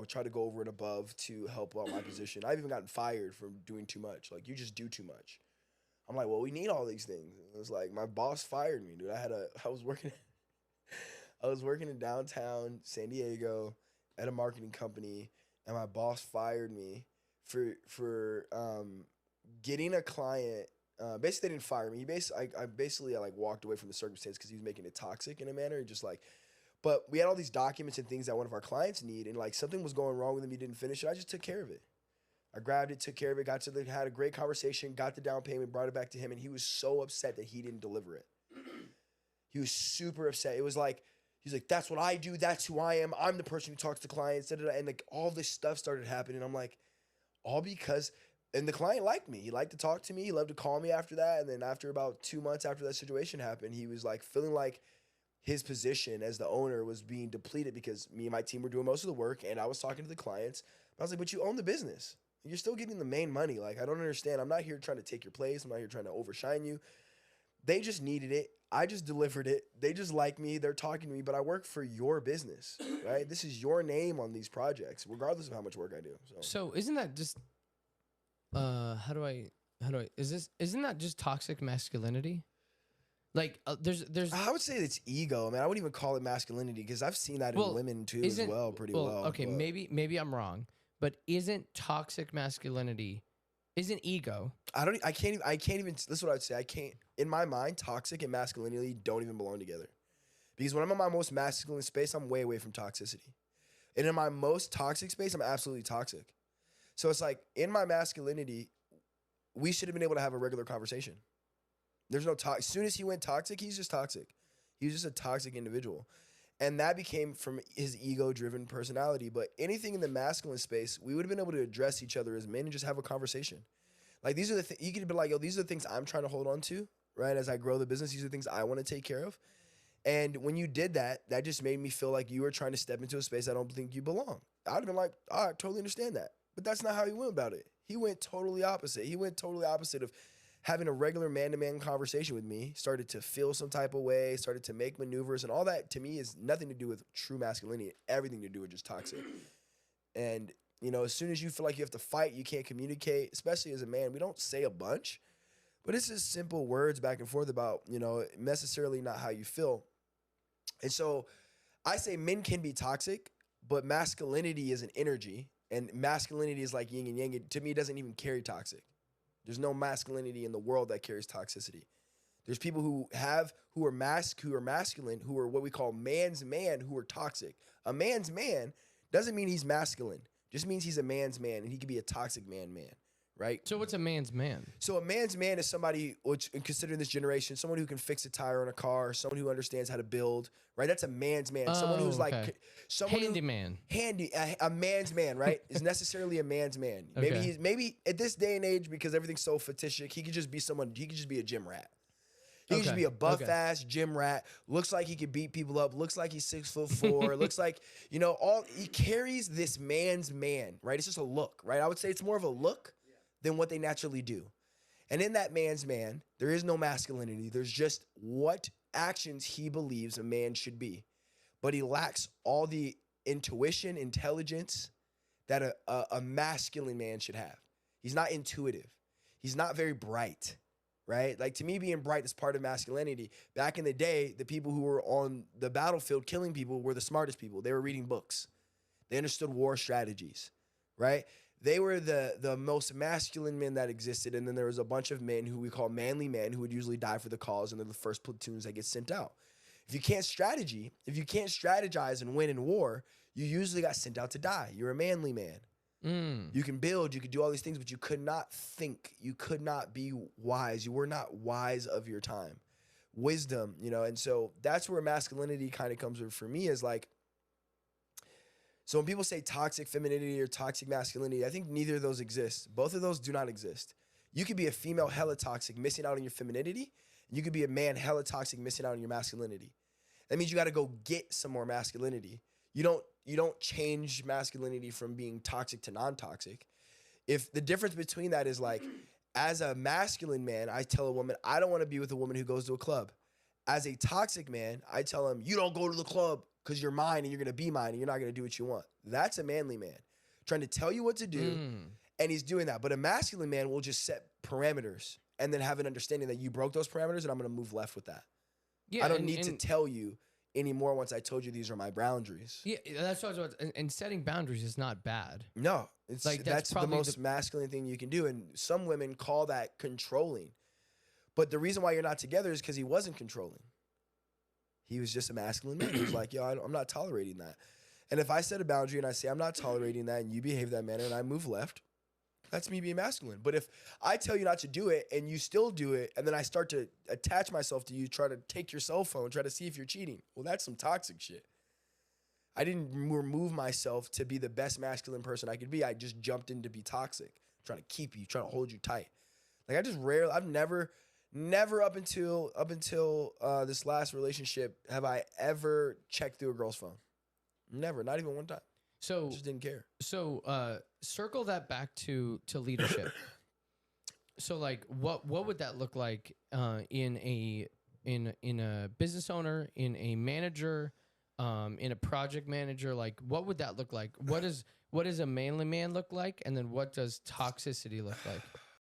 try to go over and above to help out my position. I've even gotten fired from doing too much. Like, you just do too much. I'm like, well, we need all these things. It was like my boss fired me, dude. I was working in downtown San Diego at a marketing company, and my boss fired me for getting a client. Basically, they didn't fire me. I basically walked away from the circumstance because he was making it toxic in a manner, just like. But we had all these documents and things that one of our clients need, and like something was going wrong with him. He didn't finish it. I just took care of it. I grabbed it, took care of it, had a great conversation, got the down payment, brought it back to him, and he was so upset that he didn't deliver it. He was super upset. It was like, he's like, that's what I do. That's who I am. I'm the person who talks to clients. And like all this stuff started happening. I'm like, all because, and the client liked me. He liked to talk to me. He loved to call me after that. And then after about 2 months after that situation happened, he was like feeling like his position as the owner was being depleted because me and my team were doing most of the work and I was talking to the clients. But I was like, but you own the business. You're still getting the main money. Like, I don't understand. I'm not here trying to take your place. I'm not here trying to overshine you. They just needed it. I just delivered it. They just like me. They're talking to me, but I work for your business, right? This is your name on these projects, regardless of how much work I do. So isn't that just, isn't that just toxic masculinity? Like, there's. I would say it's ego, man. I wouldn't even call it masculinity because I've seen that in women too as well, pretty well. Okay, but maybe I'm wrong. But isn't toxic masculinity, isn't ego? I can't even, this is what I'd say. In my mind, toxic and masculinity don't even belong together. Because when I'm in my most masculine space, I'm way away from toxicity. And in my most toxic space, I'm absolutely toxic. So it's like, in my masculinity, we should have been able to have a regular conversation. There's no as soon as he went toxic, he's just toxic. He was just a toxic individual. And that became from his ego-driven personality. But anything in the masculine space, we would have been able to address each other as men and just have a conversation. Like, these are the things, you could be like, yo, these are the things I'm trying to hold on to, right? As I grow the business, these are the things I want to take care of. And when you did that, that just made me feel like you were trying to step into a space I don't think you belong. I'd have been like, I totally understand that. But that's not how he went about it. He went totally opposite. He went totally opposite of having a regular man-to-man conversation with me, started to feel some type of way, started to make maneuvers, and all that to me is nothing to do with true masculinity, everything to do with just toxic. And, you know, as soon as you feel like you have to fight, you can't communicate, especially as a man. We don't say a bunch, but it's just simple words back and forth about, you know, necessarily not how you feel. And so I say men can be toxic, but masculinity is an energy, and masculinity is like yin and yang. To me, it doesn't even carry toxic. There's no masculinity in the world that carries toxicity. There's people who are masculine, who are what we call man's man, who are toxic. A man's man doesn't mean he's masculine. Just means he's a man's man, and he can be a toxic man, right? So what's a man's man? So a man's man is somebody, which considering this generation, someone who can fix a tire on a car, someone who understands how to build, right? That's a man's man. Someone who's like someone handyman. A man's man, right? Is necessarily a man's man. Okay. Maybe at this day and age, because everything's so fetishic, he could just be someone. He could just be a gym rat. He could just be a buff ass gym rat. Looks like he could beat people up. Looks like he's 6'4". Looks like, you know, he carries this man's man, right? It's just a look, right? I would say it's more of a look than what they naturally do. And in that man's man, there is no masculinity. There's just what actions he believes a man should be. But he lacks all the intuition, intelligence that a masculine man should have. He's not intuitive. He's not very bright, right? Like, to me, being bright is part of masculinity. Back in the day, the people who were on the battlefield killing people were the smartest people. They were reading books. They understood war strategies, right? They were the most masculine men that existed, and then there was a bunch of men who we call manly men who would usually die for the cause, and they're the first platoons that get sent out. If you can't strategize and win in war, you usually got sent out to die. You're a manly man. You can build, you could do all these things, but you could not think. You could not be wise. You were not wise of your time. Wisdom, you know, and so that's where masculinity kind of comes for me is like, so when people say toxic femininity or toxic masculinity, I think neither of those exist. Both of those do not exist. You could be a female hella toxic, missing out on your femininity. And you could be a man hella toxic, missing out on your masculinity. That means you got to go get some more masculinity. You don't change masculinity from being toxic to non-toxic. If the difference between that is like, as a masculine man, I tell a woman, I don't want to be with a woman who goes to a club. As a toxic man, I tell him, you don't go to the club. because you're mine and you're going to be mine and you're not going to do what you want. That's a manly man trying to tell you what to do. And he's doing that. But a masculine man will just set parameters and then have an understanding that you broke those parameters and I'm going to move left with that. Yeah, I don't need to tell you anymore once I told you these are my boundaries. Yeah, that's what I was about. And setting boundaries is not bad. No, it's like that's the most masculine thing you can do. And some women call that controlling. But the reason why you're not together is because he wasn't controlling. He was just a masculine man. He was like, yo, I'm not tolerating that. And if I set a boundary and I say I'm not tolerating that and you behave that manner and I move left, that's me being masculine. But if I tell you not to do it and you still do it and then I start to attach myself to you, try to take your cell phone, try to see if you're cheating, well, that's some toxic shit. I didn't remove myself to be the best masculine person I could be. I just jumped in to be toxic, trying to keep you, trying to hold you tight. Like I've never up until this last relationship have I ever checked through a girl's phone. Never, not even one time. So just didn't care. So circle that back to leadership. So like what would that look like in a business owner, in a manager, in a project manager? Like what would that look like? What does a manly man look like? And then what does toxicity look like?